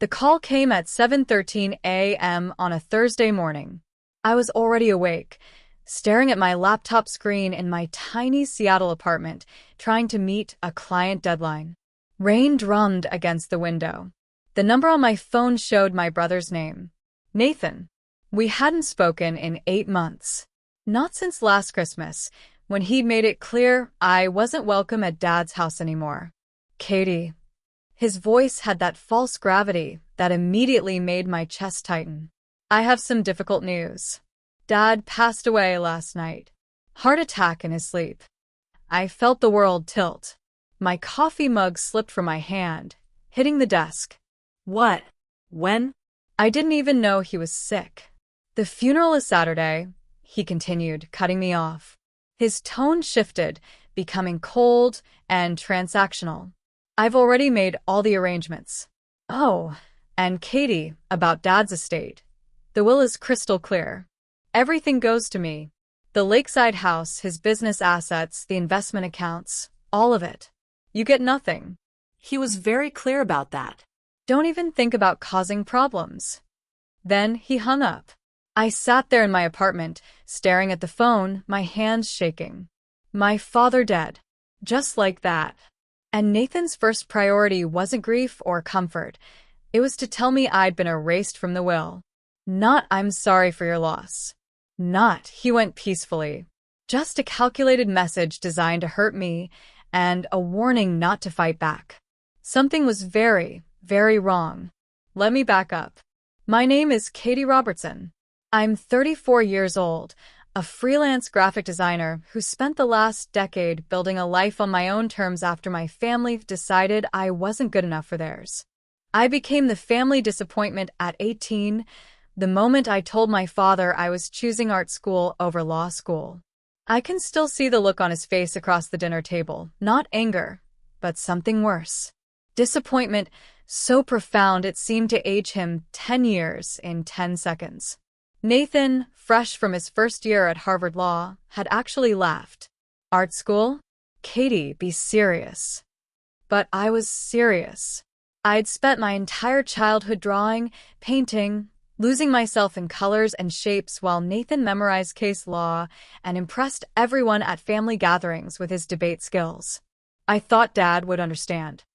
The call came at 7:13 a.m. on a Thursday morning. I was already awake, staring at my laptop screen in my tiny Seattle apartment, trying to meet a client deadline. Rain drummed against the window. The number on my phone showed my brother's name, Nathan. We hadn't spoken in 8 months. Not since last Christmas, when he'd made it clear I wasn't welcome at Dad's house anymore. Katie. His voice had that false gravity that immediately made my chest tighten. I have some difficult news. Dad passed away last night. Heart attack in his sleep. I felt the world tilt. My coffee mug slipped from my hand, hitting the desk. What? When? I didn't even know he was sick. The funeral is Saturday, he continued, cutting me off. His tone shifted, becoming cold and transactional. I've already made all the arrangements. Oh, and Katie, about Dad's estate. The will is crystal clear. Everything goes to me. The lakeside house, his business assets, the investment accounts, all of it. You get nothing. He was very clear about that. Don't even think about causing problems. Then he hung up. I sat there in my apartment, staring at the phone, my hands shaking. My father dead. Just like that. And Nathan's first priority wasn't grief or comfort. It was to tell me I'd been erased from the will. Not "I'm sorry for your loss." Not "he went peacefully." Just a calculated message designed to hurt me and a warning not to fight back. Something was very, very wrong. Let me back up. My name is Katie Robertson. I'm 34 years old, a freelance graphic designer who spent the last decade building a life on my own terms after my family decided I wasn't good enough for theirs. I became the family disappointment at 18, the moment I told my father I was choosing art school over law school. I can still see the look on his face across the dinner table, not anger, but something worse. Disappointment so profound it seemed to age him 10 years in 10 seconds. Nathan, fresh from his first year at Harvard Law, had actually laughed. Art school? Katie, be serious. But I was serious. I'd spent my entire childhood drawing, painting, losing myself in colors and shapes while Nathan memorized case law and impressed everyone at family gatherings with his debate skills. I thought Dad would understand.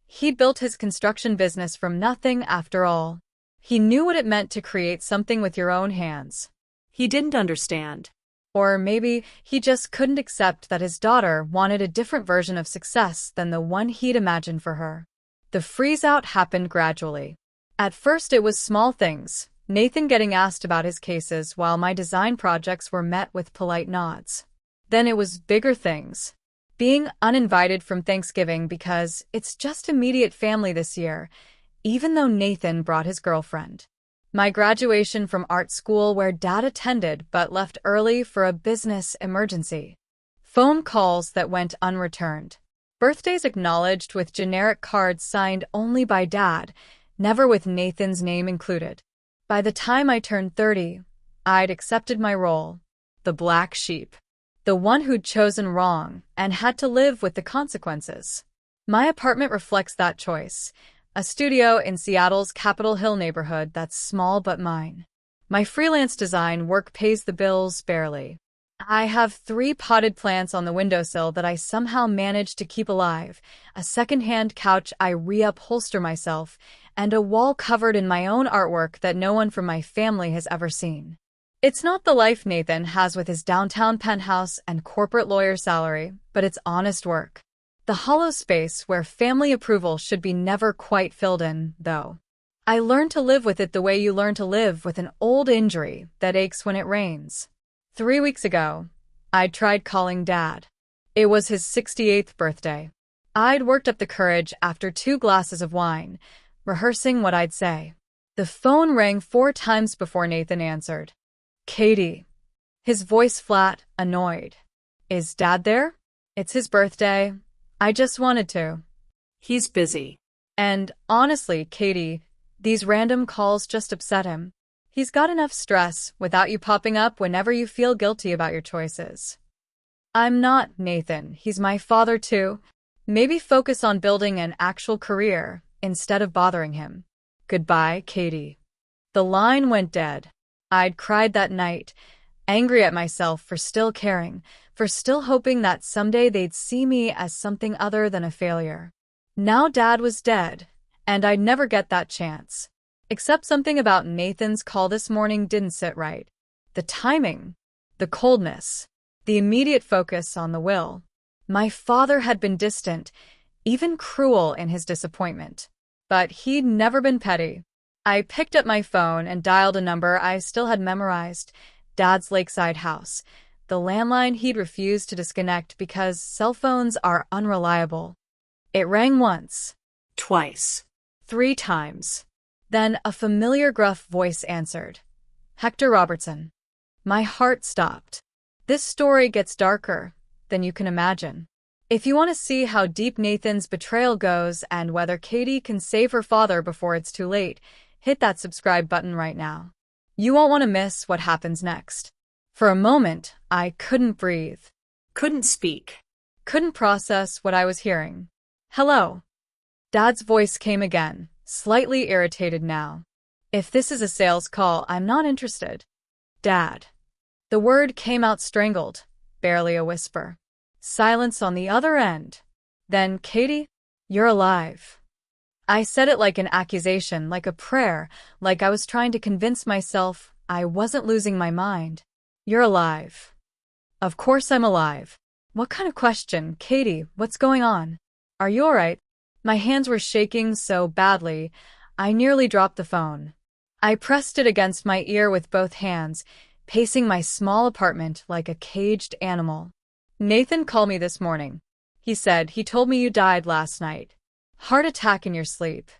He built his construction business from nothing after all. He knew what it meant to create something with your own hands. He didn't understand. Or maybe he just couldn't accept that his daughter wanted a different version of success than the one he'd imagined for her. The freeze-out happened gradually. At first it was small things, Nathan getting asked about his cases while my design projects were met with polite nods. Then it was bigger things. Being uninvited from Thanksgiving because it's just immediate family this year, even though Nathan brought his girlfriend. My graduation from art school where Dad attended but left early for a business emergency. Phone calls that went unreturned. Birthdays acknowledged with generic cards signed only by Dad, never with Nathan's name included. By the time I turned 30, I'd accepted my role, the black sheep. The one who'd chosen wrong and had to live with the consequences. My apartment reflects that choice. A studio in Seattle's Capitol Hill neighborhood that's small but mine. My freelance design work pays the bills barely. I have 3 potted plants on the windowsill that I somehow managed to keep alive, a second-hand couch I reupholster myself, and a wall covered in my own artwork that no one from my family has ever seen. It's not the life Nathan has with his downtown penthouse and corporate lawyer salary, but it's honest work. The hollow space where family approval should be never quite filled in, though. I learned to live with it the way you learn to live with an old injury that aches when it rains. 3 weeks ago, I'd tried calling Dad. It was his 68th birthday. I'd worked up the courage after 2 glasses of wine, rehearsing what I'd say. The phone rang 4 times before Nathan answered. Katie. His voice flat, annoyed. Is Dad there? It's his birthday. I just wanted to. He's busy. And honestly, Katie, these random calls just upset him. He's got enough stress without you popping up whenever you feel guilty about your choices. I'm not Nathan. He's my father too. Maybe focus on building an actual career instead of bothering him. Goodbye, Katie. The line went dead. I'd cried that night, angry at myself for still caring, for still hoping that someday they'd see me as something other than a failure. Now Dad was dead, and I'd never get that chance. Except something about Nathan's call this morning didn't sit right. The timing, the coldness, the immediate focus on the will. My father had been distant, even cruel in his disappointment. But he'd never been petty. I picked up my phone and dialed a number I still had memorized, Dad's lakeside house, the landline he'd refused to disconnect because cell phones are unreliable. It rang once. Twice. 3 times. Then a familiar gruff voice answered. Hector Robertson. My heart stopped. This story gets darker than you can imagine. If you want to see how deep Nathan's betrayal goes and whether Katie can save her father before it's too late, hit that subscribe button right now. You won't want to miss what happens next. For a moment, I couldn't breathe. Couldn't speak. Couldn't process what I was hearing. Hello. Dad's voice came again, slightly irritated now. If this is a sales call, I'm not interested. Dad. The word came out strangled, barely a whisper. Silence on the other end. Then, Katie, you're alive. I said it like an accusation, like a prayer, like I was trying to convince myself I wasn't losing my mind. You're alive. Of course I'm alive. What kind of question? Katie, what's going on? Are you all right? My hands were shaking so badly, I nearly dropped the phone. I pressed it against my ear with both hands, pacing my small apartment like a caged animal. Nathan called me this morning. He said he told me you died last night. Heart attack in your sleep.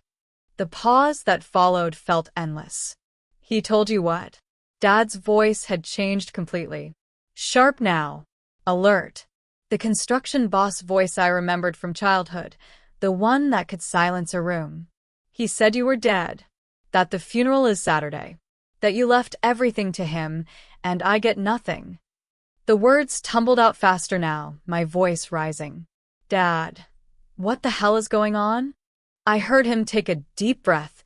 The pause that followed felt endless. He told you what? Dad's voice had changed completely. Sharp now. Alert. The construction boss voice I remembered from childhood, the one that could silence a room. He said you were dead, that the funeral is Saturday, that you left everything to him, and I get nothing. The words tumbled out faster now, my voice rising. Dad, what the hell is going on? I heard him take a deep breath,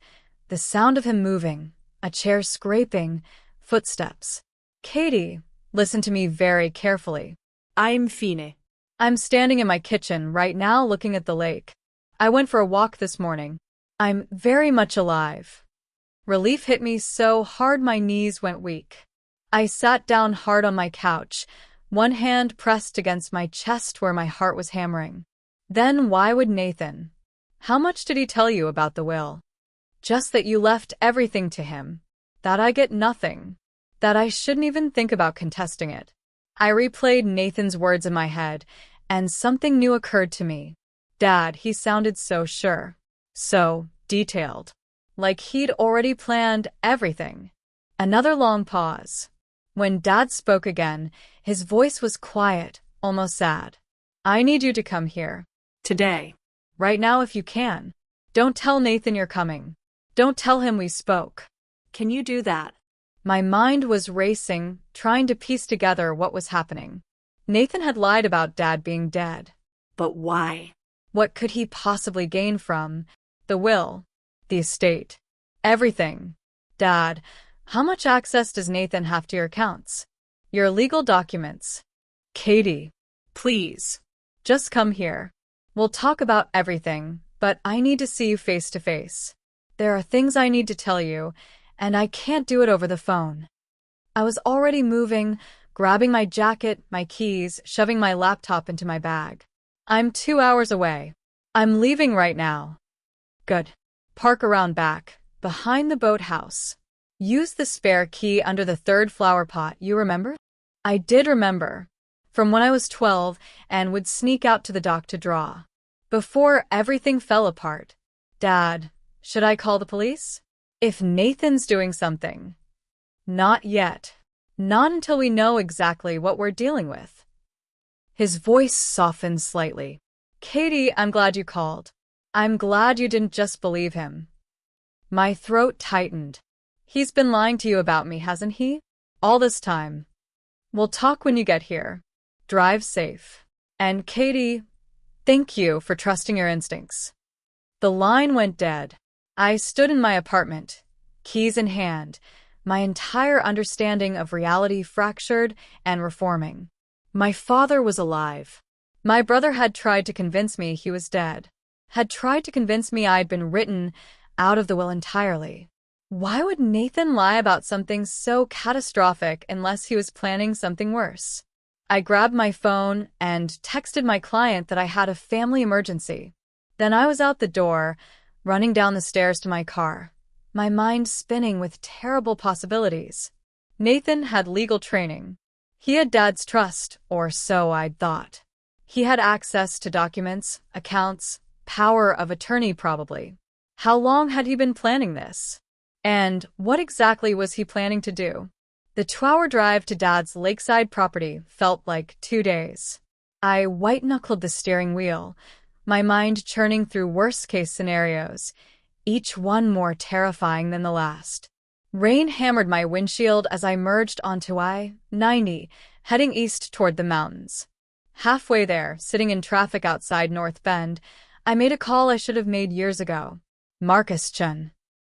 the sound of him moving, a chair scraping, footsteps. Katie, listen to me very carefully. I'm Fine. I'm standing in my kitchen right now looking at the lake. I went for a walk this morning. I'm very much alive. Relief hit me so hard my knees went weak. I sat down hard on my couch, one hand pressed against my chest where my heart was hammering. Then why would Nathan? How much did he tell you about the will? Just that you left everything to him. That I get nothing. That I shouldn't even think about contesting it. I replayed Nathan's words in my head, and something new occurred to me. Dad, he sounded so sure. So detailed. Like he'd already planned everything. Another long pause. When Dad spoke again, his voice was quiet, almost sad. I need you to come here. Today. Right now if you can. Don't tell Nathan you're coming. Don't tell him we spoke. Can you do that? My mind was racing, trying to piece together what was happening. Nathan had lied about Dad being dead. But why? What could he possibly gain from the will, the estate, everything? Dad, how much access does Nathan have to your accounts? Your legal documents? Katie, Please. just come here. We'll talk about everything, but I need to see you face to face. There are things I need to tell you, and I can't do it over the phone. I was already moving, grabbing my jacket, my keys, shoving my laptop into my bag. I'm 2 hours away. I'm leaving right now. Good. Park around back, behind the boathouse. Use the spare key under the 3rd flower pot, you remember? I did remember. From when I was 12 and would sneak out to the dock to draw. Before everything fell apart. Dad, should I call the police? If Nathan's doing something. Not yet. Not until we know exactly what we're dealing with. His voice softened slightly. Katie, I'm glad you called. I'm glad you didn't just believe him. My throat tightened. He's been lying to you about me, hasn't he? All this time. We'll talk when you get here. Drive safe. And Katie, thank you for trusting your instincts. The line went dead. I stood in my apartment, keys in hand, my entire understanding of reality fractured and reforming. My father was alive. My brother had tried to convince me he was dead, had tried to convince me I'd been written out of the will entirely. Why would Nathan lie about something so catastrophic unless he was planning something worse? I grabbed my phone and texted my client that I had a family emergency. Then I was out the door, running down the stairs to my car, my mind spinning with terrible possibilities. Nathan had legal training. He had Dad's trust, or so I'd thought. He had access to documents, accounts, power of attorney probably. How long had he been planning this? And what exactly was he planning to do? The 2-hour drive to Dad's lakeside property felt like 2 days. I white-knuckled the steering wheel, my mind churning through worst-case scenarios, each one more terrifying than the last. Rain hammered my windshield as I merged onto I-90, heading east toward the mountains. Halfway there, sitting in traffic outside North Bend, I made a call I should have made years ago. Marcus Chun.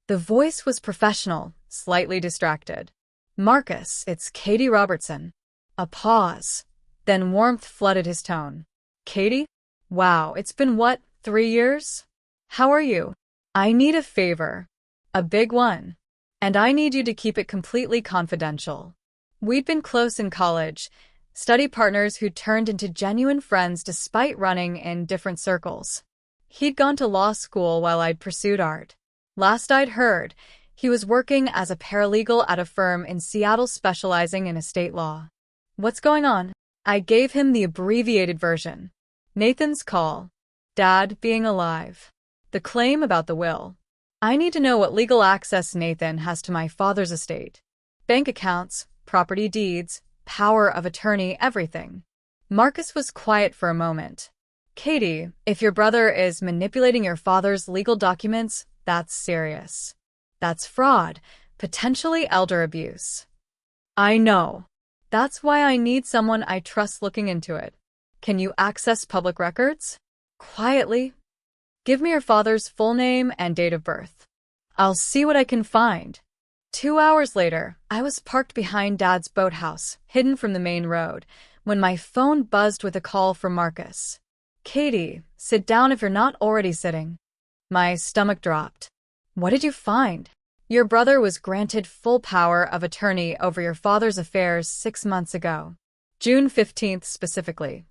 The voice was professional, slightly distracted. Marcus, it's Katie Robertson. A pause. Then warmth flooded his tone. Katie? Wow, it's been what, 3 years? How are you? I need a favor. A big one. And I need you to keep it completely confidential. We'd been close in college, study partners who turned into genuine friends despite running in different circles. He'd gone to law school while I'd pursued art. Last I'd heard, he was working as a paralegal at a firm in Seattle specializing in estate law. What's going on? I gave him the abbreviated version. Nathan's call. Dad being alive. The claim about the will. I need to know what legal access Nathan has to my father's estate. Bank accounts, property deeds, power of attorney, everything. Marcus was quiet for a moment. Katie, if your brother is manipulating your father's legal documents, that's serious. That's fraud, potentially elder abuse. I know. That's why I need someone I trust looking into it. Can you access public records? Quietly. Give me your father's full name and date of birth. I'll see what I can find. 2 hours later, I was parked behind Dad's boathouse, hidden from the main road, when my phone buzzed with a call from Marcus. Katie, sit down if you're not already sitting. My stomach dropped. What did you find? Your brother was granted full power of attorney over your father's affairs 6 months ago. June 15th specifically.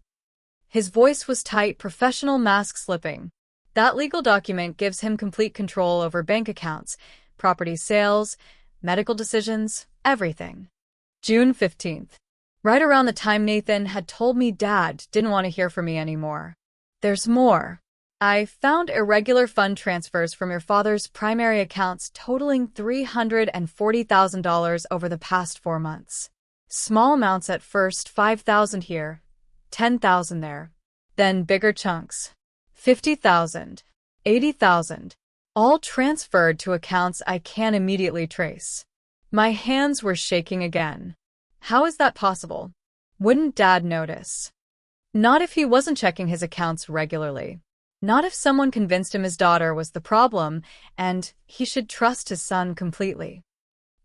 His voice was tight, professional, mask slipping. That legal document gives him complete control over bank accounts, property sales, medical decisions, everything. June 15th. Right around the time Nathan had told me Dad didn't want to hear from me anymore. There's more. I found irregular fund transfers from your father's primary accounts totaling $340,000 over the past 4 months. Small amounts at first, $5,000 here, $10,000 there. Then bigger chunks. $50,000, $80,000, all transferred to accounts I can't immediately trace. My hands were shaking again. How is that possible? Wouldn't Dad notice? Not if he wasn't checking his accounts regularly. Not if someone convinced him his daughter was the problem and he should trust his son completely.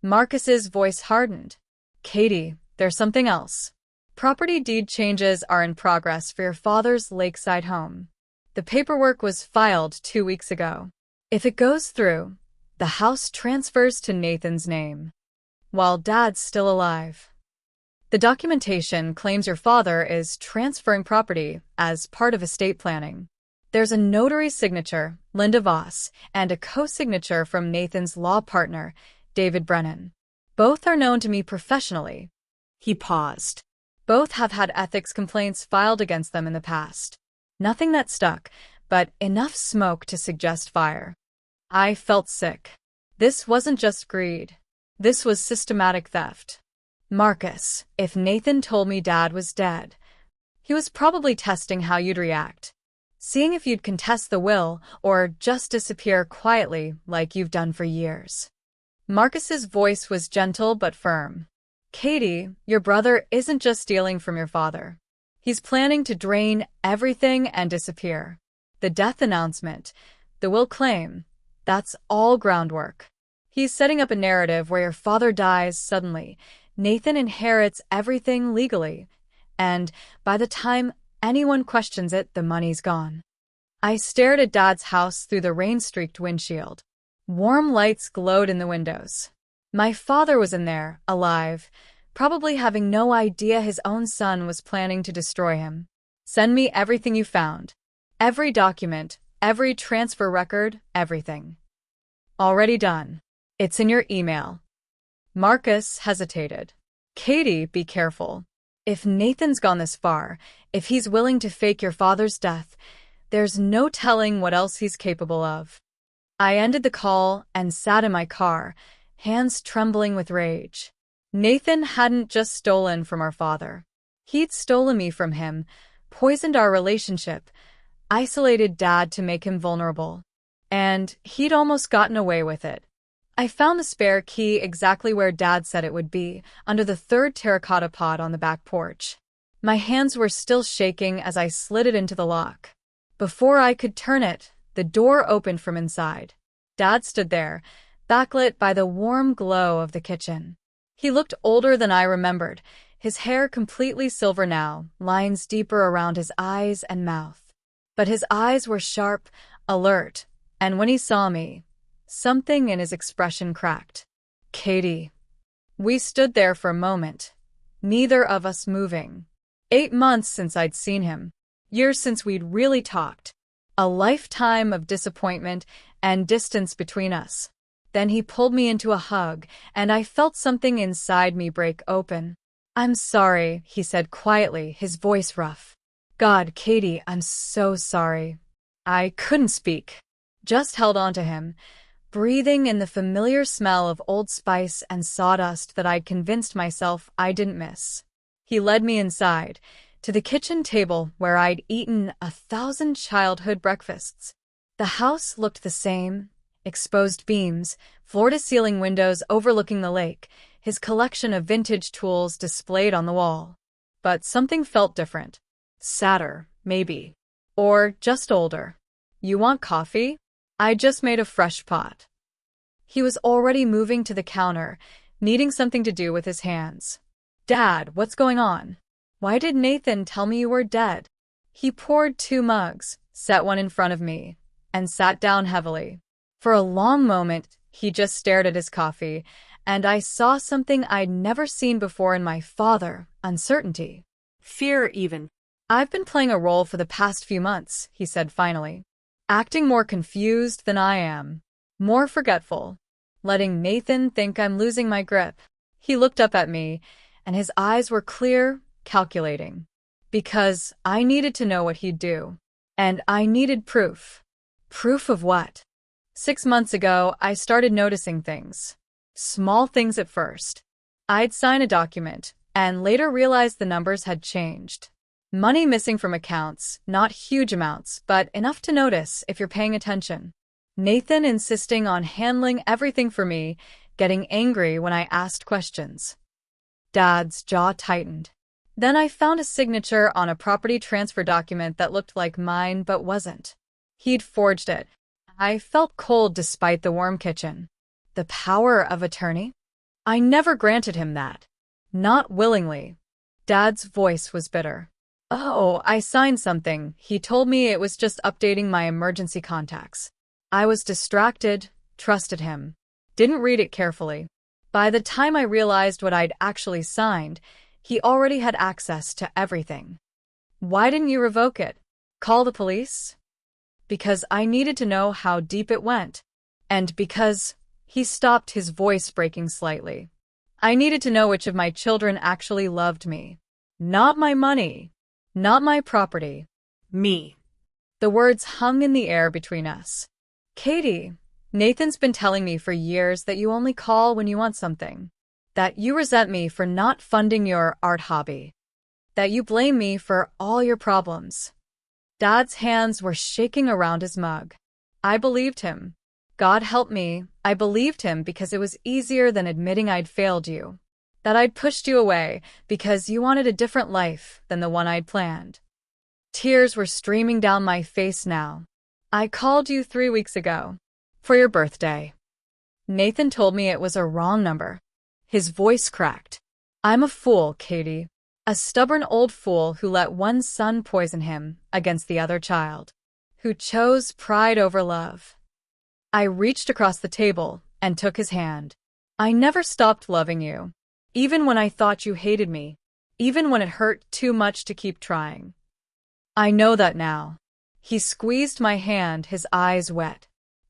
Marcus's voice hardened. Katie, there's something else. Property deed changes are in progress for your father's lakeside home. The paperwork was filed 2 weeks ago. If it goes through, the house transfers to Nathan's name, while Dad's still alive. The documentation claims your father is transferring property as part of estate planning. There's a notary signature, Linda Voss, and a co-signature from Nathan's law partner, David Brennan. Both are known to me professionally. He paused. Both have had ethics complaints filed against them in the past. Nothing that stuck, but enough smoke to suggest fire. I felt sick. This wasn't just greed. This was systematic theft. Marcus, if Nathan told me Dad was dead, he was probably testing how you'd react. Seeing if you'd contest the will or just disappear quietly like you've done for years. Marcus's voice was gentle but firm. Katie, your brother isn't just stealing from your father. He's planning to drain everything and disappear. The death announcement, the will claim, That's all groundwork. He's setting up a narrative where your father dies suddenly. Nathan inherits everything legally. And by the time anyone questions it, the money's gone. I stared at Dad's house through the rain-streaked windshield. Warm lights glowed in the windows. My father was in there, alive, probably having no idea his own son was planning to destroy him. Send me everything you found. Every document, every transfer record, everything. Already done. It's in your email. Marcus hesitated. Katie, be careful. If Nathan's gone this far, if he's willing to fake your father's death, there's no telling what else he's capable of. I ended the call and sat in my car, hands trembling with rage. Nathan hadn't just stolen from our father. He'd stolen me from him, poisoned our relationship, isolated Dad to make him vulnerable. And he'd almost gotten away with it. I found the spare key exactly where Dad said it would be, under the third terracotta pot on the back porch. My hands were still shaking as I slid it into the lock. Before I could turn it, the door opened from inside. Dad stood there, backlit by the warm glow of the kitchen. He looked older than I remembered, his hair completely silver now, lines deeper around his eyes and mouth. But his eyes were sharp, alert, and when he saw me, something in his expression cracked. Katie. We stood there for a moment, neither of us moving. 8 months since I'd seen him. Years since we'd really talked. A lifetime of disappointment and distance between us. Then he pulled me into a hug, and I felt something inside me break open. I'm sorry, he said quietly, his voice rough. God, Katie, I'm so sorry. I couldn't speak. Just held on to him, breathing in the familiar smell of Old Spice and sawdust that I'd convinced myself I didn't miss. He led me inside, to the kitchen table where I'd eaten 1,000 childhood breakfasts. The house looked the same, exposed beams, floor-to-ceiling windows overlooking the lake, his collection of vintage tools displayed on the wall. But something felt different. Sadder, maybe. Or just older. You want coffee? I just made a fresh pot. He was already moving to the counter, needing something to do with his hands. Dad, what's going on? Why did Nathan tell me you were dead? He poured 2 mugs, set one in front of me, and sat down heavily. For a long moment, he just stared at his coffee, and I saw something I'd never seen before in my father, uncertainty. Fear even. I've been playing a role for the past few months, he said finally. Acting more confused than I am. More forgetful. Letting Nathan think I'm losing my grip. He looked up at me, and his eyes were clear, calculating. Because I needed to know what he'd do. And I needed proof. Proof of what? 6 months ago, I started noticing things. Small things at first. I'd sign a document, and later realized the numbers had changed. Money missing from accounts, not huge amounts, but enough to notice if you're paying attention. Nathan insisting on handling everything for me, getting angry when I asked questions. Dad's jaw tightened. Then I found a signature on a property transfer document that looked like mine but wasn't. He'd forged it. I felt cold despite the warm kitchen. The power of attorney? I never granted him that. Not willingly. Dad's voice was bitter. Oh, I signed something. He told me it was just updating my emergency contacts. I was distracted, trusted him. Didn't read it carefully. By the time I realized what I'd actually signed, he already had access to everything. Why didn't you revoke it? Call the police? Because I needed to know how deep it went. And because he stopped, his voice breaking slightly. I needed to know which of my children actually loved me. Not my money. Not my property. Me. The words hung in the air between us. Katie, Nathan's been telling me for years that you only call when you want something. That you resent me for not funding your art hobby. That you blame me for all your problems. Dad's hands were shaking around his mug. I believed him. God help me, I believed him because it was easier than admitting I'd failed you. That I'd pushed you away because you wanted a different life than the one I'd planned. Tears were streaming down my face now. I called you 3 weeks ago. For your birthday. Nathan told me it was a wrong number. His voice cracked. I'm a fool, Katie. A stubborn old fool who let one son poison him against the other child. Who chose pride over love. I reached across the table and took his hand. I never stopped loving you. Even when I thought you hated me. Even when it hurt too much to keep trying. I know that now. He squeezed my hand, his eyes wet.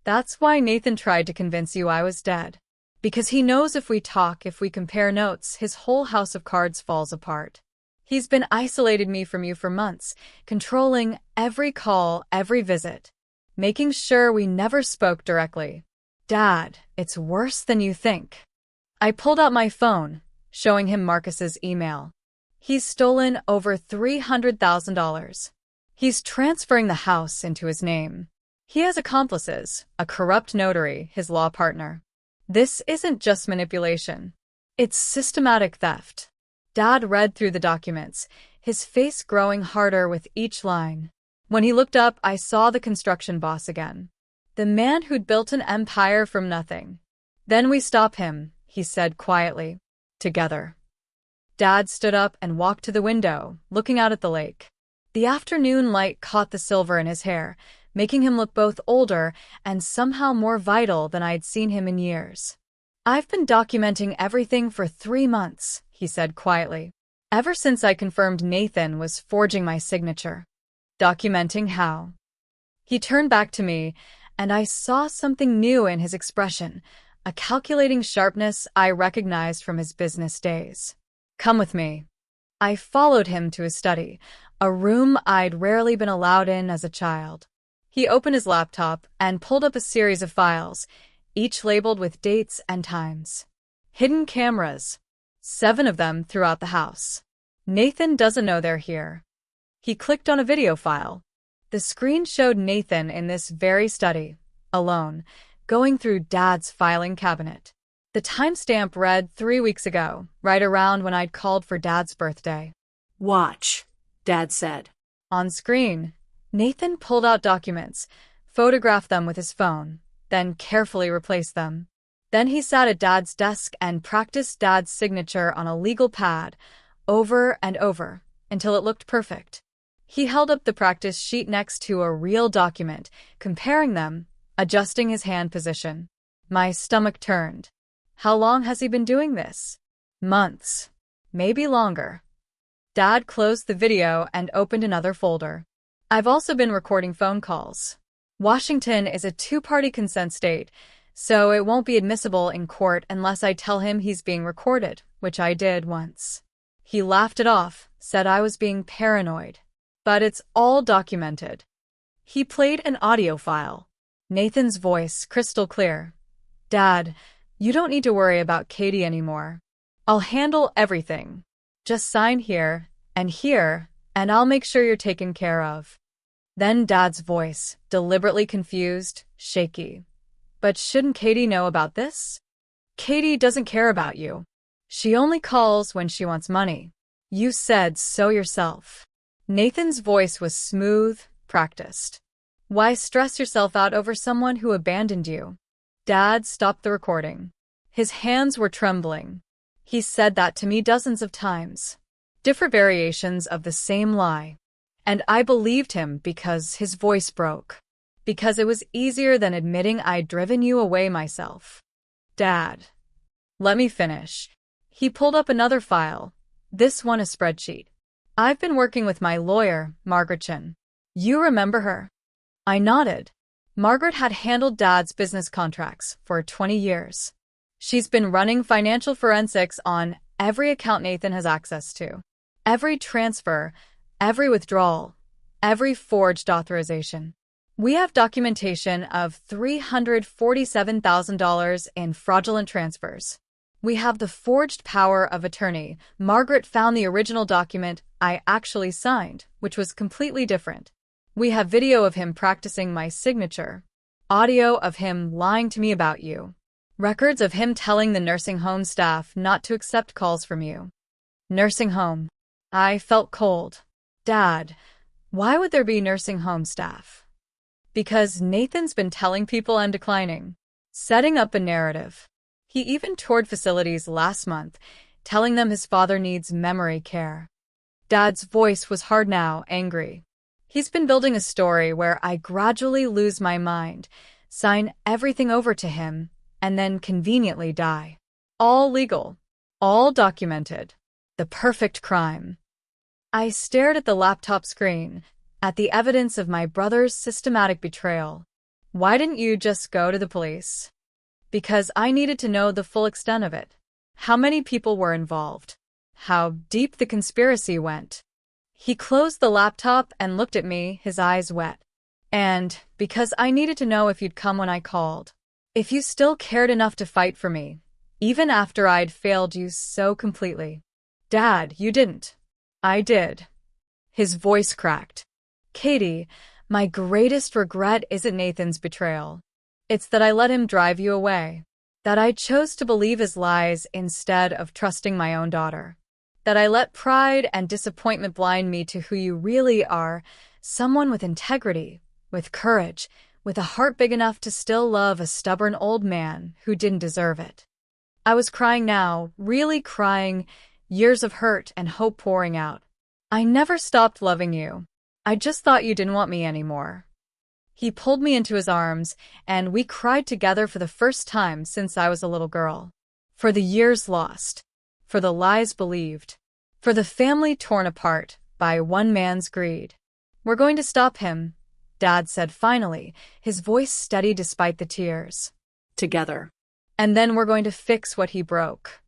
That's why Nathan tried to convince you I was dead. Because he knows if we talk, if we compare notes, his whole house of cards falls apart. He's been isolating me from you for months, controlling every call, every visit, making sure we never spoke directly. Dad, it's worse than you think. I pulled out my phone, showing him Marcus's email. He's stolen over $300,000. He's transferring the house into his name. He has accomplices, a corrupt notary, his law partner. This isn't just manipulation. It's systematic theft. Dad read through the documents, his face growing harder with each line. When he looked up, I saw the construction boss again. The man who'd built an empire from nothing. Then we stop him, he said quietly. Together. Dad stood up and walked to the window, looking out at the lake. The afternoon light caught the silver in his hair, making him look both older and somehow more vital than I'd seen him in years. I've been documenting everything for 3 months, he said quietly. Ever since I confirmed Nathan was forging my signature. Documenting how? He turned back to me, and I saw something new in his expression, a calculating sharpness I recognized from his business days. Come with me. I followed him to his study, a room I'd rarely been allowed in as a child. He opened his laptop and pulled up a series of files, each labeled with dates and times. Hidden cameras. 7 of them throughout the house. Nathan doesn't know they're here. He clicked on a video file. The screen showed Nathan in this very study, alone, going through Dad's filing cabinet. The timestamp read 3 weeks ago, right around when I'd called for Dad's birthday. Watch, Dad said. On screen, Nathan pulled out documents, photographed them with his phone, then carefully replaced them. Then he sat at Dad's desk and practiced Dad's signature on a legal pad, over and over, until it looked perfect. He held up the practice sheet next to a real document, comparing them, adjusting his hand position. My stomach turned. How long has he been doing this? Months. Maybe longer. Dad closed the video and opened another folder. I've also been recording phone calls. Washington is a 2-party consent state, so it won't be admissible in court unless I tell him he's being recorded, which I did once. He laughed it off, said I was being paranoid. But it's all documented. He played an audio file. Nathan's voice crystal clear. Dad, you don't need to worry about Katie anymore. I'll handle everything. Just sign here, and I'll make sure you're taken care of. Then Dad's voice, deliberately confused, shaky. But shouldn't Katie know about this? Katie doesn't care about you. She only calls when she wants money. You said so yourself. Nathan's voice was smooth, practiced. Why stress yourself out over someone who abandoned you? Dad stopped the recording. His hands were trembling. He said that to me dozens of times. Different variations of the same lie. And I believed him because his voice broke. Because it was easier than admitting I'd driven you away myself. Dad. Let me finish. He pulled up another file. This one a spreadsheet. I've been working with my lawyer, Margaret Chin. You remember her? I nodded. Margaret had handled Dad's business contracts for 20 years. She's been running financial forensics on every account Nathan has access to. Every transfer, every withdrawal, every forged authorization. We have documentation of $347,000 in fraudulent transfers. We have the forged power of attorney. Margaret found the original document I actually signed, which was completely different. We have video of him practicing my signature. Audio of him lying to me about you. Records of him telling the nursing home staff not to accept calls from you. Nursing home. I felt cold. Dad, why would there be nursing home staff? Because Nathan's been telling people I'm declining, setting up a narrative. He even toured facilities last month, telling them his father needs memory care. Dad's voice was hard now, angry. He's been building a story where I gradually lose my mind, sign everything over to him, and then conveniently die. All legal. All documented. The perfect crime. I stared at the laptop screen, at the evidence of my brother's systematic betrayal. Why didn't you just go to the police? Because I needed to know the full extent of it. How many people were involved? How deep the conspiracy went. He closed the laptop and looked at me, his eyes wet. And because I needed to know if you'd come when I called. If you still cared enough to fight for me, even after I'd failed you so completely. Dad, you didn't. I did. His voice cracked. Katie, my greatest regret isn't Nathan's betrayal. It's that I let him drive you away. That I chose to believe his lies instead of trusting my own daughter. That I let pride and disappointment blind me to who you really are, someone with integrity, with courage, with a heart big enough to still love a stubborn old man who didn't deserve it. I was crying now, really crying, years of hurt and hope pouring out. I never stopped loving you. I just thought you didn't want me anymore. He pulled me into his arms, and we cried together for the first time since I was a little girl. For the years lost. For the lies believed. For the family torn apart by one man's greed. We're going to stop him, Dad said finally, his voice steady despite the tears. Together. And then we're going to fix what he broke.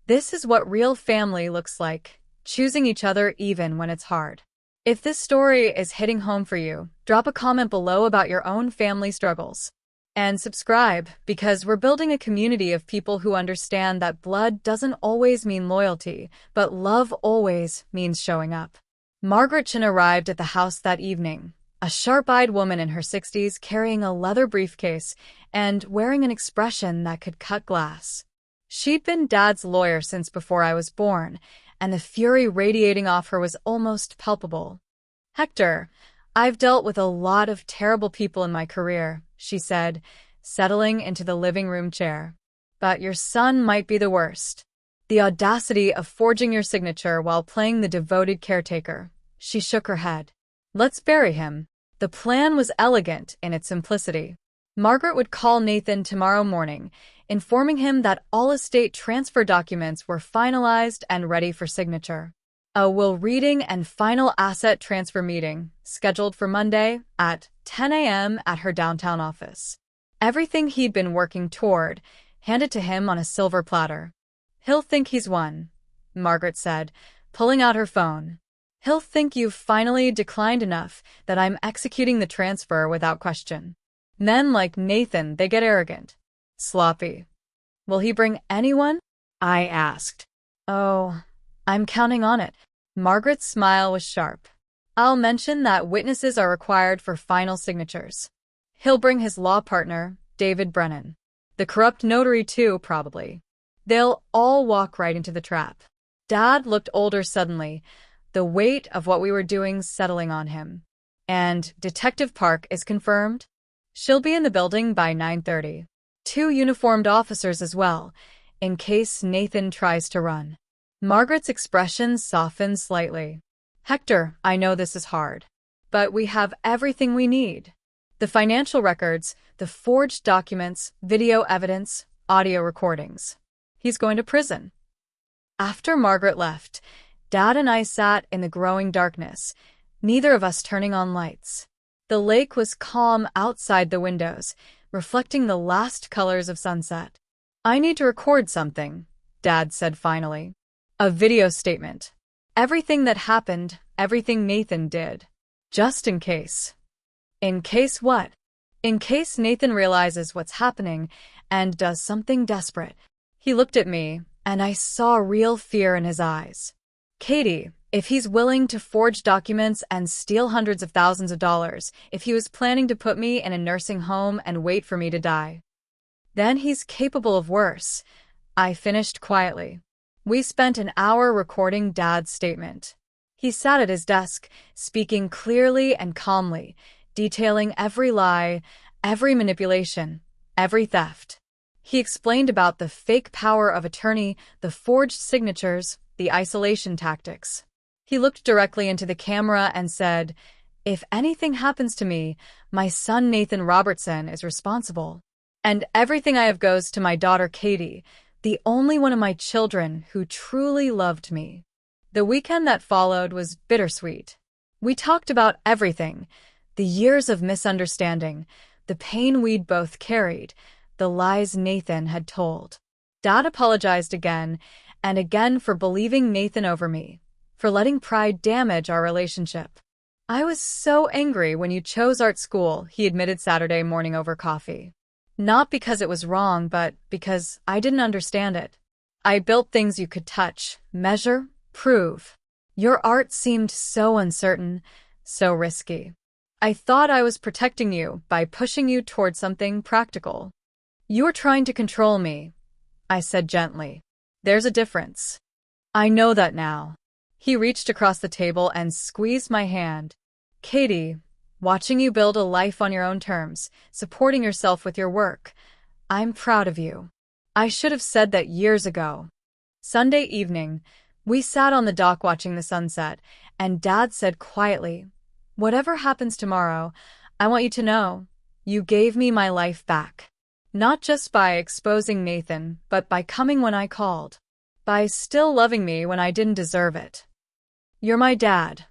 This is what real family looks like, choosing each other even when it's hard. If this story is hitting home for you, drop a comment below about your own family struggles. And subscribe, because we're building a community of people who understand that blood doesn't always mean loyalty, but love always means showing up. Margaret Chin arrived at the house that evening, a sharp-eyed woman in her 60s carrying a leather briefcase and wearing an expression that could cut glass. She'd been Dad's lawyer since before I was born, and the fury radiating off her was almost palpable. Hector, I've dealt with a lot of terrible people in my career, she said, settling into the living room chair. But your son might be the worst. The audacity of forging your signature while playing the devoted caretaker. She shook her head. Let's bury him. The plan was elegant in its simplicity. Margaret would call Nathan tomorrow morning, informing him that all estate transfer documents were finalized and ready for signature. A will reading and final asset transfer meeting, scheduled for Monday at 10 a.m. at her downtown office. Everything he'd been working toward, handed to him on a silver platter. He'll think he's won, Margaret said, pulling out her phone. He'll think you've finally declined enough that I'm executing the transfer without question. Men like Nathan, they get arrogant. Sloppy. Will he bring anyone? I asked. Oh, I'm counting on it. Margaret's smile was sharp. I'll mention that witnesses are required for final signatures. He'll bring his law partner, David Brennan. The corrupt notary too, probably. They'll all walk right into the trap. Dad looked older suddenly, the weight of what we were doing settling on him. And Detective Park is confirmed? She'll be in the building by 9:30. 2 uniformed officers as well, in case Nathan tries to run. Margaret's expression softened slightly. Hector, I know this is hard. But we have everything we need. The financial records, the forged documents, video evidence, audio recordings. He's going to prison. After Margaret left, Dad and I sat in the growing darkness, neither of us turning on lights. The lake was calm outside the windows, reflecting the last colors of sunset. I need to record something, Dad said finally. A video statement. Everything that happened, everything Nathan did. Just in case. In case what? In case Nathan realizes what's happening and does something desperate. He looked at me, and I saw real fear in his eyes. Katie, if he's willing to forge documents and steal hundreds of thousands of dollars, if he was planning to put me in a nursing home and wait for me to die, then he's capable of worse, I finished quietly. We spent an hour recording Dad's statement. He sat at his desk, speaking clearly and calmly, detailing every lie, every manipulation, every theft. He explained about the fake power of attorney, the forged signatures, the isolation tactics. He looked directly into the camera and said, "If anything happens to me, my son Nathan Robertson is responsible. And everything I have goes to my daughter Katie, the only one of my children who truly loved me." The weekend that followed was bittersweet. We talked about everything: the years of misunderstanding, the pain we'd both carried, the lies Nathan had told. Dad apologized again and again for believing Nathan over me, for letting pride damage our relationship. "I was so angry when you chose art school," he admitted Saturday morning over coffee. "Not because it was wrong, but because I didn't understand it. I built things you could touch, measure, prove. Your art seemed so uncertain, so risky. I thought I was protecting you by pushing you toward something practical. You were trying to control me," I said gently. "There's a difference. I know that now." He reached across the table and squeezed my hand. "Katie, watching you build a life on your own terms, supporting yourself with your work, I'm proud of you. I should have said that years ago." Sunday evening, we sat on the dock watching the sunset, and Dad said quietly, "Whatever happens tomorrow, I want you to know, you gave me my life back. Not just by exposing Nathan, but by coming when I called. By still loving me when I didn't deserve it." "You're my dad,"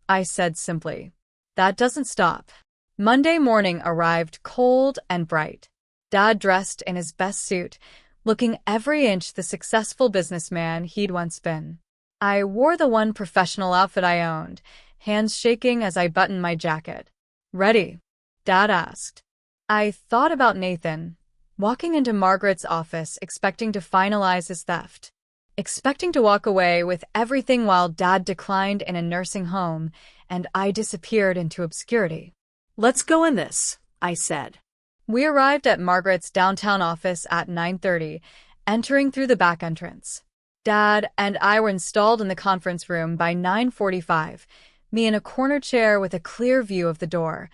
I said simply. "That doesn't stop." Monday morning arrived cold and bright. Dad dressed in his best suit, looking every inch the successful businessman he'd once been. I wore the one professional outfit I owned, hands shaking as I buttoned my jacket. "Ready?" Dad asked. I thought about Nathan, walking into Margaret's office expecting to finalize his theft, expecting to walk away with everything while Dad declined in a nursing home and I disappeared into obscurity. "Let's go in this," I said. We arrived at Margaret's downtown office at 9:30, entering through the back entrance. Dad and I were installed in the conference room by 9:45, me in a corner chair with a clear view of the door,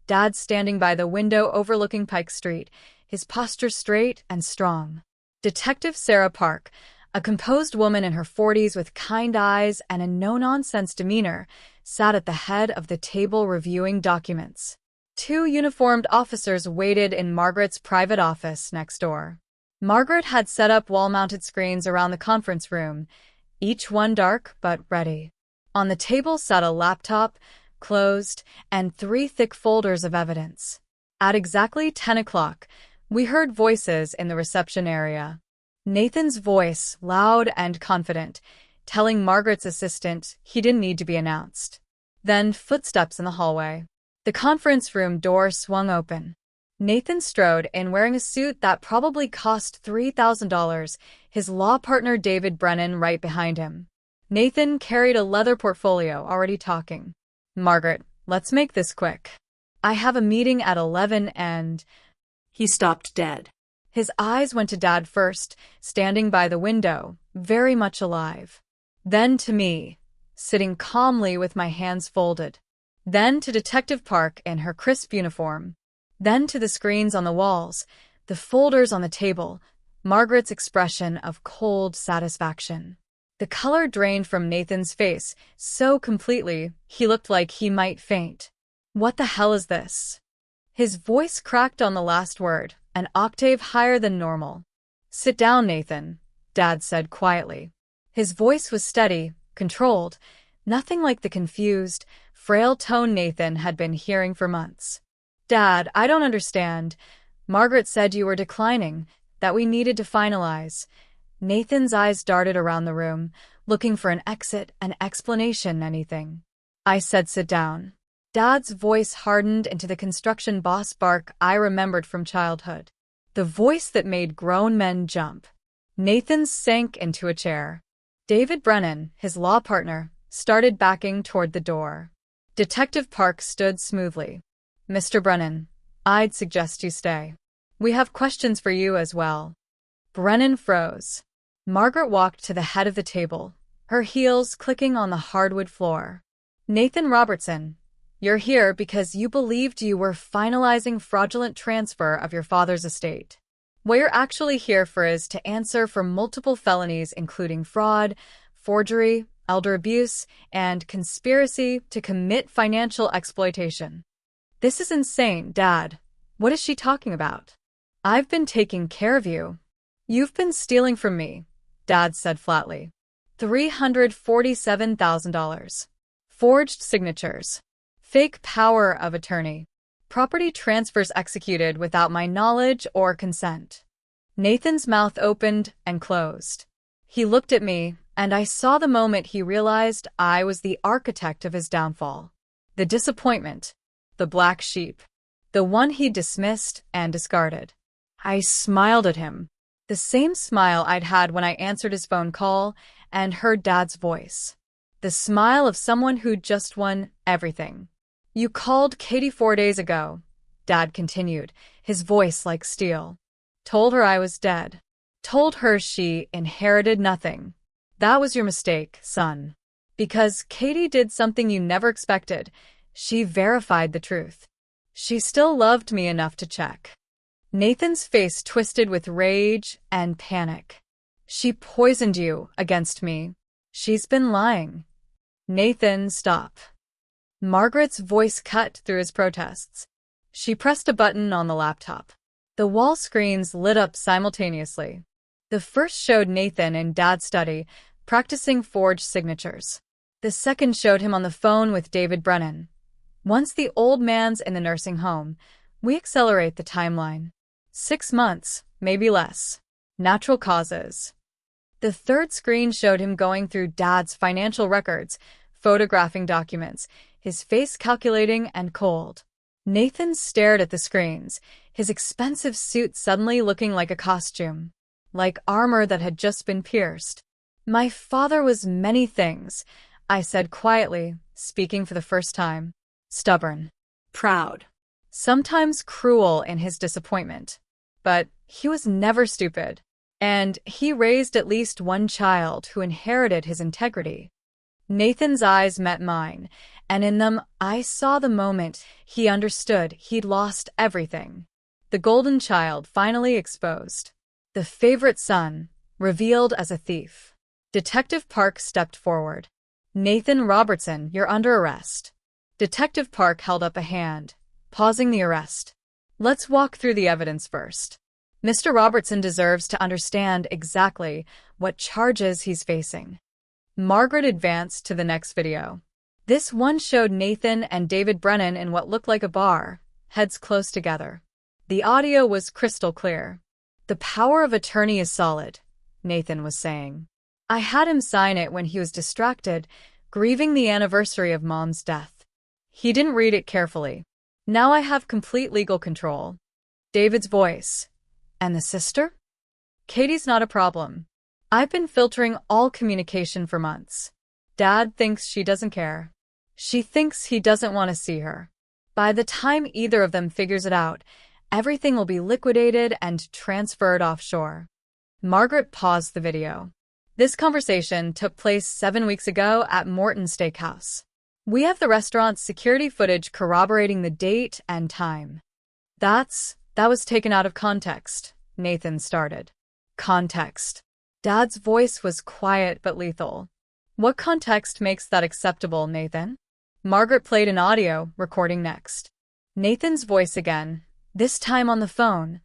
Dad standing by the window overlooking Pike Street, his posture straight and strong. Detective Sarah Park, a composed woman in her 40s with kind eyes and a no-nonsense demeanor, sat at the head of the table reviewing documents. 2 uniformed officers waited in Margaret's private office next door. Margaret had set up wall-mounted screens around the conference room, each one dark but ready. On the table sat a laptop, closed, and 3 thick folders of evidence. At exactly 10 o'clock, we heard voices in the reception area. Nathan's voice, loud and confident, telling Margaret's assistant he didn't need to be announced. Then footsteps in the hallway. The conference room door swung open. Nathan strode in wearing a suit that probably cost $3,000, his law partner David Brennan right behind him. Nathan carried a leather portfolio, already talking. "Margaret, let's make this quick. I have a meeting at 11 and—" He stopped dead. His eyes went to Dad first, standing by the window, very much alive. Then to me, sitting calmly with my hands folded. Then to Detective Park in her crisp uniform. Then to the screens on the walls, the folders on the table, Margaret's expression of cold satisfaction. The color drained from Nathan's face so completely he looked like he might faint. "What the hell is this?" His voice cracked on the last word, an octave higher than normal. "Sit down, Nathan," Dad said quietly. His voice was steady, controlled, nothing like the confused, frail tone Nathan had been hearing for months. "Dad, I don't understand. Margaret said you were declining, that we needed to finalize." Nathan's eyes darted around the room, looking for an exit, an explanation, anything. I said sit down. Dad's voice hardened into the construction boss bark I remembered from childhood. The voice that made grown men jump. Nathan sank into a chair. David Brennan, his law partner, started backing toward the door. Detective Park stood smoothly. "Mr. Brennan, I'd suggest you stay. We have questions for you as well." Brennan froze. Margaret walked to the head of the table, her heels clicking on the hardwood floor. "Nathan Robertson, You're here because you believed you were finalizing fraudulent transfer of your father's estate. What you're actually here for is to answer for multiple felonies including fraud, forgery, elder abuse, and conspiracy to commit financial exploitation. This is insane, Dad. What is she talking about? I've been taking care of you. You've been stealing from me, Dad said flatly. $347,000. Forged signatures. Fake power of attorney. Property transfers executed without my knowledge or consent. Nathan's mouth opened and closed. He looked at me, and I saw the moment he realized I was the architect of his downfall. The disappointment. The black sheep. The one he dismissed and discarded. I smiled at him. The same smile I'd had when I answered his phone call and heard Dad's voice. The smile of someone who'd just won everything. You called Katie 4 days ago, Dad continued, his voice like steel. Told her I was dead. Told her she inherited nothing. That was your mistake, son. Because Katie did something you never expected. She verified the truth. She still loved me enough to check. Nathan's face twisted with rage and panic. She poisoned you against me. She's been lying. Nathan, stop. Margaret's voice cut through his protests. She pressed a button on the laptop. The wall screens lit up simultaneously. The first showed Nathan in Dad's study, practicing forged signatures. The second showed him on the phone with David Brennan. Once the old man's in the nursing home, we accelerate the timeline. 6 months, maybe less. Natural causes. The third screen showed him going through Dad's financial records, photographing documents, his face calculating and cold. Nathan stared at the screens, his expensive suit suddenly looking like a costume, like armor that had just been pierced. My father was many things, I said quietly, speaking for the first time. Stubborn. Proud. Sometimes cruel in his disappointment. But he was never stupid. And he raised at least one child who inherited his integrity. Nathan's eyes met mine, and in them I saw the moment he understood he'd lost everything. The golden child finally exposed. The favorite son, revealed as a thief. Detective Park stepped forward. Nathan Robertson, you're under arrest. Detective Park held up a hand, pausing the arrest. Let's walk through the evidence first. Mr. Robertson deserves to understand exactly what charges he's facing. Margaret advanced to the next video. This one showed Nathan and David Brennan in what looked like a bar, heads close together. The audio was crystal clear. The power of attorney is solid, Nathan was saying. I had him sign it when he was distracted, grieving the anniversary of Mom's death. He didn't read it carefully. Now I have complete legal control. David's voice. And the sister? Katie's not a problem. I've been filtering all communication for months. Dad thinks she doesn't care. She thinks he doesn't want to see her. By the time either of them figures it out, everything will be liquidated and transferred offshore. Margaret paused the video. This conversation took place 7 weeks ago at Morton Steakhouse. We have the restaurant's security footage corroborating the date and time. That was taken out of context, Nathan started. Context. Dad's voice was quiet but lethal. What context makes that acceptable, Nathan? Margaret played an audio recording next. Nathan's voice again, this time on the phone.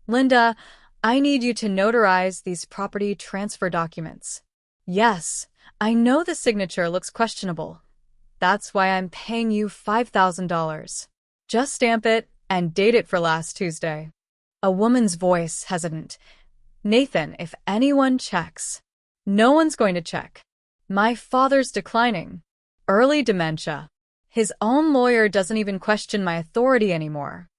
Linda, I need you to notarize these property transfer documents. Yes, I know the signature looks questionable. That's why I'm paying you $5,000. Just stamp it and date it for last Tuesday. A woman's voice, hesitant. Nathan, if anyone checks. No one's going to check. My father's declining. Early dementia. His own lawyer doesn't even question my authority anymore.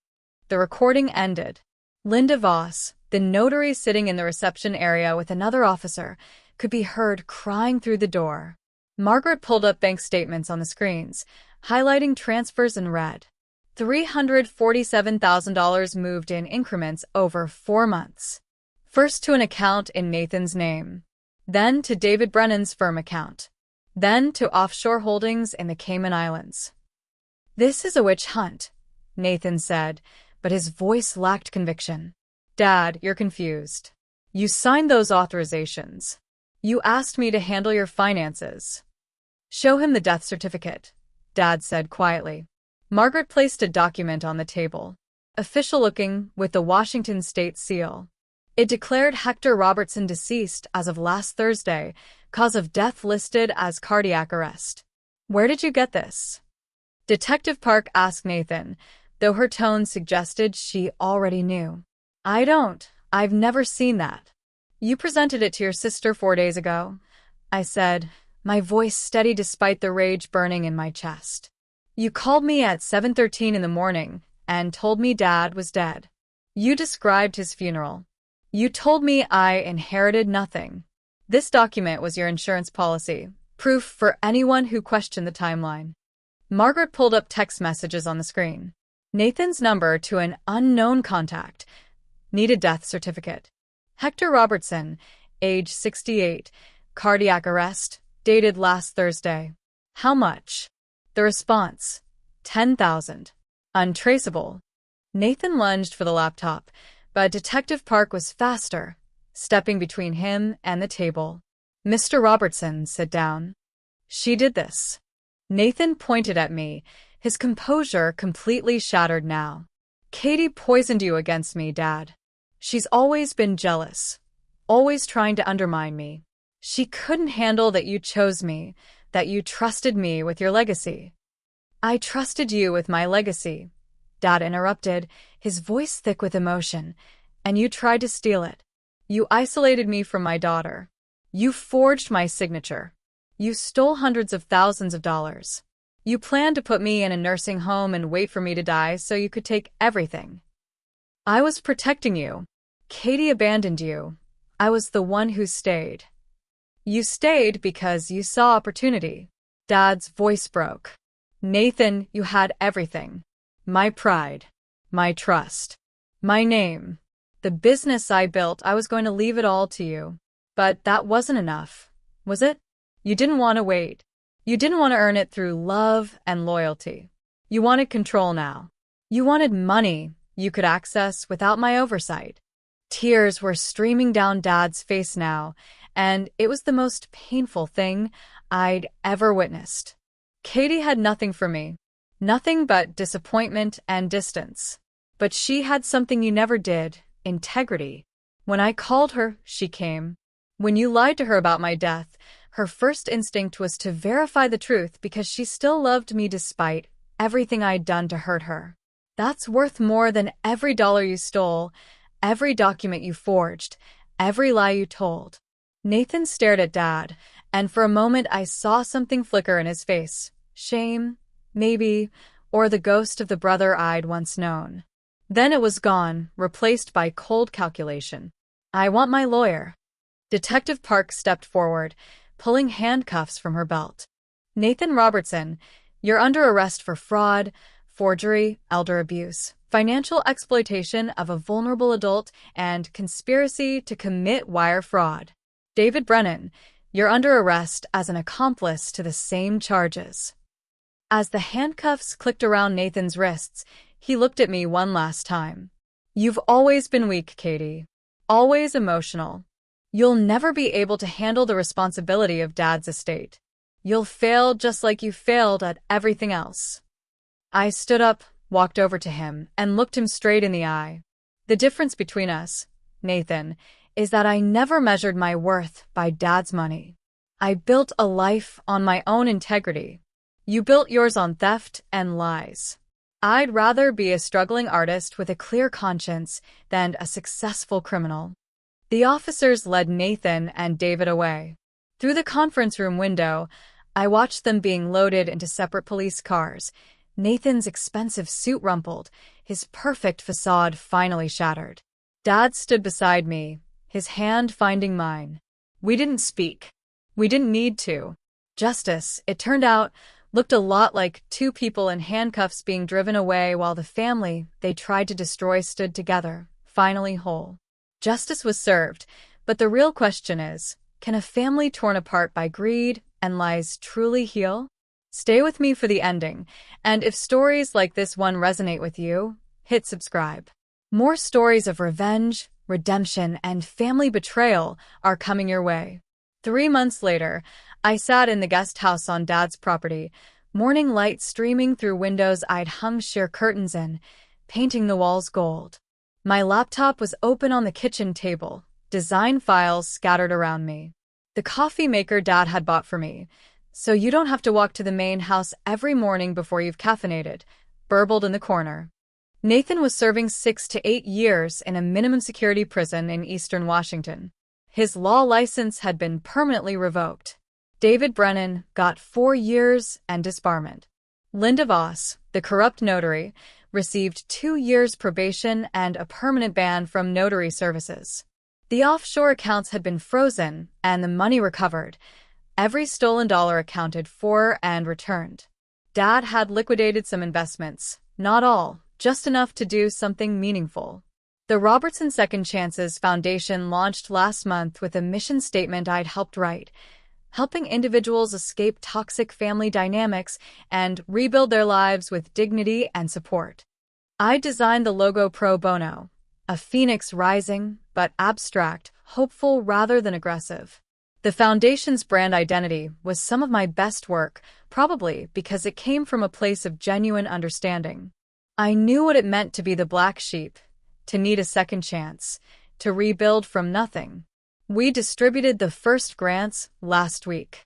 The recording ended. Linda Voss, the notary sitting in the reception area with another officer, could be heard crying through the door. Margaret pulled up bank statements on the screens, highlighting transfers in red. $347,000 moved in increments over 4 months. First to an account in Nathan's name, then to David Brennan's firm account, then to offshore holdings in the Cayman Islands. This is a witch hunt, Nathan said, but his voice lacked conviction. Dad, you're confused. You signed those authorizations. You asked me to handle your finances. Show him the death certificate, Dad said quietly. Margaret placed a document on the table. Official-looking, with the Washington state seal. It declared Hector Robertson deceased as of last Thursday, cause of death listed as cardiac arrest. Where did you get this? Detective Park asked Nathan, though her tone suggested she already knew. I've never seen that. You presented it to your sister 4 days ago, I said, my voice steady despite the rage burning in my chest. You called me at 7:13 in the morning and told me Dad was dead. You described his funeral. You told me I inherited nothing. This document was your insurance policy, proof for anyone who questioned the timeline. Margaret pulled up text messages on the screen. Nathan's number to an unknown contact. Needed death certificate. Hector Robertson, age 68, cardiac arrest, dated last Thursday. How much? The response, $10,000. Untraceable. Nathan lunged for the laptop, but Detective Park was faster, stepping between him and the table. Mr. Robertson, sit down. She did this. Nathan pointed at me, his composure completely shattered now. Katie poisoned you against me, Dad. She's always been jealous, always trying to undermine me. She couldn't handle that you chose me, that you trusted me with your legacy. I trusted you with my legacy, Dad interrupted, his voice thick with emotion, and you tried to steal it. You isolated me from my daughter. You forged my signature. You stole hundreds of thousands of dollars. You planned to put me in a nursing home and wait for me to die so you could take everything. I was protecting you. Katie abandoned you. I was the one who stayed. You stayed because you saw opportunity. Dad's voice broke. Nathan, you had everything. My pride. My trust. My name. The business I built, I was going to leave it all to you. But that wasn't enough, was it? You didn't want to wait. You didn't want to earn it through love and loyalty. You wanted control now. You wanted money you could access without my oversight. Tears were streaming down Dad's face now, and it was the most painful thing I'd ever witnessed. Katie had nothing for me. Nothing but disappointment and distance. But she had something you never did, integrity. When I called her, she came. When you lied to her about my death, her first instinct was to verify the truth because she still loved me despite everything I'd done to hurt her. That's worth more than every dollar you stole, every document you forged, every lie you told. Nathan stared at Dad, and for a moment I saw something flicker in his face. Shame, maybe, or the ghost of the brother I'd once known. Then it was gone, replaced by cold calculation. I want my lawyer. Detective Park stepped forward, pulling handcuffs from her belt. Nathan Robertson, you're under arrest for fraud, forgery, elder abuse, financial exploitation of a vulnerable adult, and conspiracy to commit wire fraud. David Brennan, you're under arrest as an accomplice to the same charges. As the handcuffs clicked around Nathan's wrists, he looked at me one last time. You've always been weak, Katie. Always emotional. You'll never be able to handle the responsibility of Dad's estate. You'll fail just like you failed at everything else. I stood up, walked over to him, and looked him straight in the eye. The difference between us, Nathan, is that I never measured my worth by Dad's money. I built a life on my own integrity. You built yours on theft and lies. I'd rather be a struggling artist with a clear conscience than a successful criminal. The officers led Nathan and David away. Through the conference room window, I watched them being loaded into separate police cars. Nathan's expensive suit rumpled, his perfect facade finally shattered. Dad stood beside me, his hand finding mine. We didn't speak. We didn't need to. Justice, it turned out, looked a lot like two people in handcuffs being driven away while the family they tried to destroy stood together, finally whole. Justice was served, but the real question is, can a family torn apart by greed and lies truly heal? Stay with me for the ending, and if stories like this one resonate with you, hit subscribe. More stories of revenge, redemption, and family betrayal are coming your way. 3 months later, I sat in the guest house on Dad's property, morning light streaming through windows I'd hung sheer curtains in, painting the walls gold. My laptop was open on the kitchen table, design files scattered around me. The coffee maker Dad had bought for me, so you don't have to walk to the main house every morning before you've caffeinated, burbled in the corner. Nathan was serving 6 to 8 years in a minimum security prison in eastern Washington. His law license had been permanently revoked. David Brennan got 4 years and disbarment. Linda Voss, the corrupt notary, received 2 years probation and a permanent ban from notary services. The offshore accounts had been frozen and the money recovered. Every stolen dollar accounted for and returned. Dad had liquidated some investments, not all, just enough to do something meaningful. The Robertson Second Chances Foundation launched last month with a mission statement I'd helped write, helping individuals escape toxic family dynamics and rebuild their lives with dignity and support. I designed the logo pro bono, a phoenix rising, but abstract, hopeful rather than aggressive. The foundation's brand identity was some of my best work, probably because it came from a place of genuine understanding. I knew what it meant to be the black sheep, to need a second chance, to rebuild from nothing. We distributed the first grants last week.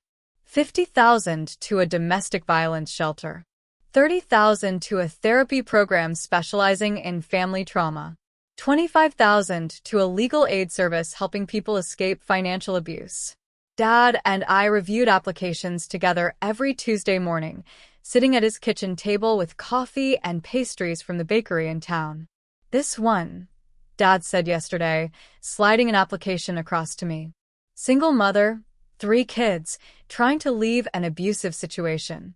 $50,000 to a domestic violence shelter. $30,000 to a therapy program specializing in family trauma. $25,000 to a legal aid service helping people escape financial abuse. Dad and I reviewed applications together every Tuesday morning, sitting at his kitchen table with coffee and pastries from the bakery in town. "This one," Dad said yesterday, sliding an application across to me. Single mother, 3 kids, trying to leave an abusive situation.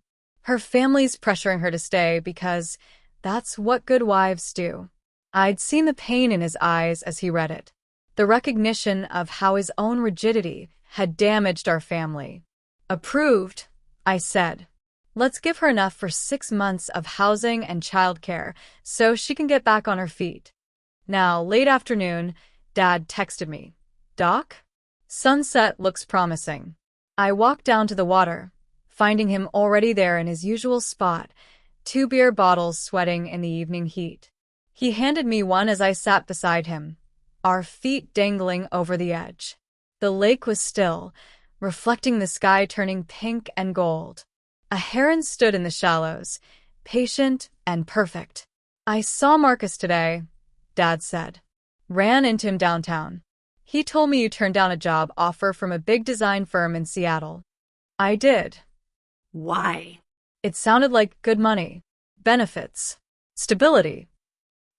Her family's pressuring her to stay because that's what good wives do. I'd seen the pain in his eyes as he read it, the recognition of how his own rigidity had damaged our family. "Approved," I said. "Let's give her enough for 6 months of housing and childcare so she can get back on her feet." Now, late afternoon, Dad texted me. "Doc? Sunset looks promising." I walked down to the water, finding him already there in his usual spot, 2 beer bottles sweating in the evening heat. He handed me one as I sat beside him, our feet dangling over the edge. The lake was still, reflecting the sky turning pink and gold. A heron stood in the shallows, patient and perfect. "I saw Marcus today," Dad said. "Ran into him downtown. He told me you turned down a job offer from a big design firm in Seattle." "I did." Why? "It sounded like good money, benefits, stability."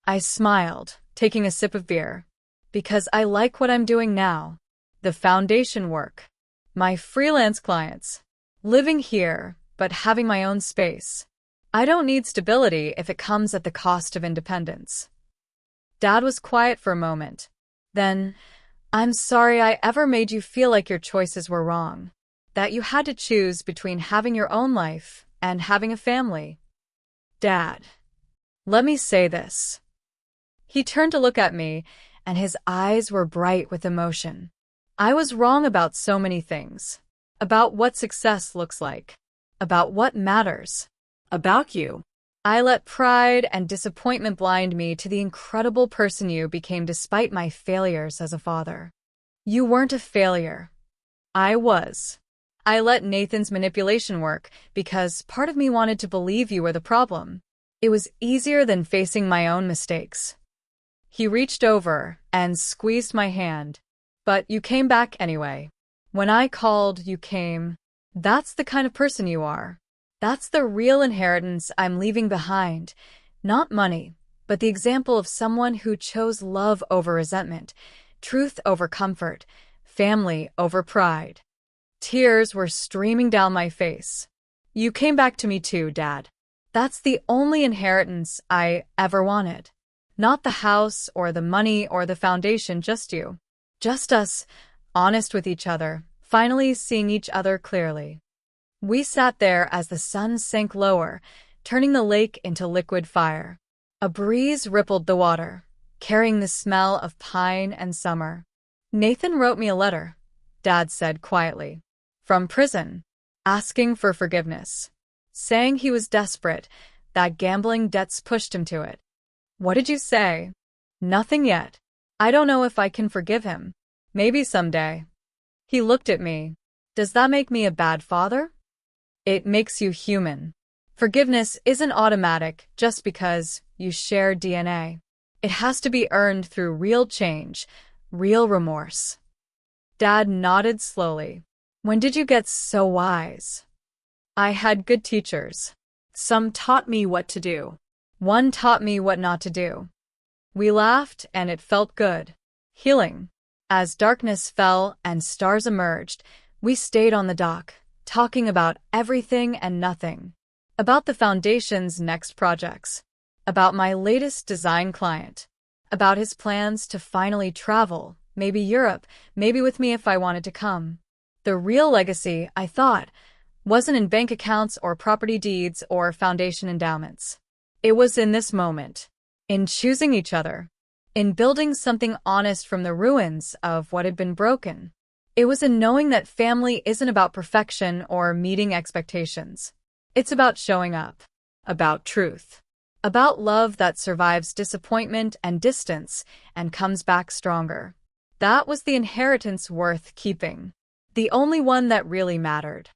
I smiled, taking a sip of beer. "Because I like what I'm doing now. The foundation work. My freelance clients. Living here, but having my own space. I don't need stability if it comes at the cost of independence." Dad was quiet for a moment. Then, "I'm sorry I ever made you feel like your choices were wrong. That you had to choose between having your own life and having a family." "Dad, let me say this." He turned to look at me, and his eyes were bright with emotion. "I was wrong about so many things. About what success looks like. About what matters. About you. I let pride and disappointment blind me to the incredible person you became despite my failures as a father. You weren't a failure. I was. I let Nathan's manipulation work because part of me wanted to believe you were the problem. It was easier than facing my own mistakes." He reached over and squeezed my hand. "But you came back anyway. When I called, you came. That's the kind of person you are. That's the real inheritance I'm leaving behind. Not money, but the example of someone who chose love over resentment, truth over comfort, family over pride." Tears were streaming down my face. "You came back to me too, Dad. That's the only inheritance I ever wanted. Not the house or the money or the foundation, just you. Just us, honest with each other, finally seeing each other clearly." We sat there as the sun sank lower, turning the lake into liquid fire. A breeze rippled the water, carrying the smell of pine and summer. Nathan wrote me a letter, Dad said quietly. From prison, asking for forgiveness. Saying he was desperate, that gambling debts pushed him to it. What did you say? Nothing yet. I don't know if I can forgive him. Maybe someday. He looked at me. Does that make me a bad father? It makes you human. Forgiveness isn't automatic just because you share DNA. It has to be earned through real change, real remorse. Dad nodded slowly. When did you get so wise? I had good teachers. Some taught me what to do. One taught me what not to do. We laughed and it felt good. Healing. As darkness fell and stars emerged, we stayed on the dock, talking about everything and nothing. About the foundation's next projects. About my latest design client. About his plans to finally travel, maybe Europe, maybe with me if I wanted to come. The real legacy, I thought, wasn't in bank accounts or property deeds or foundation endowments. It was in this moment. In choosing each other. In building something honest from the ruins of what had been broken. It was in knowing that family isn't about perfection or meeting expectations. It's about showing up. About truth. About love that survives disappointment and distance and comes back stronger. That was the inheritance worth keeping. The only one that really mattered.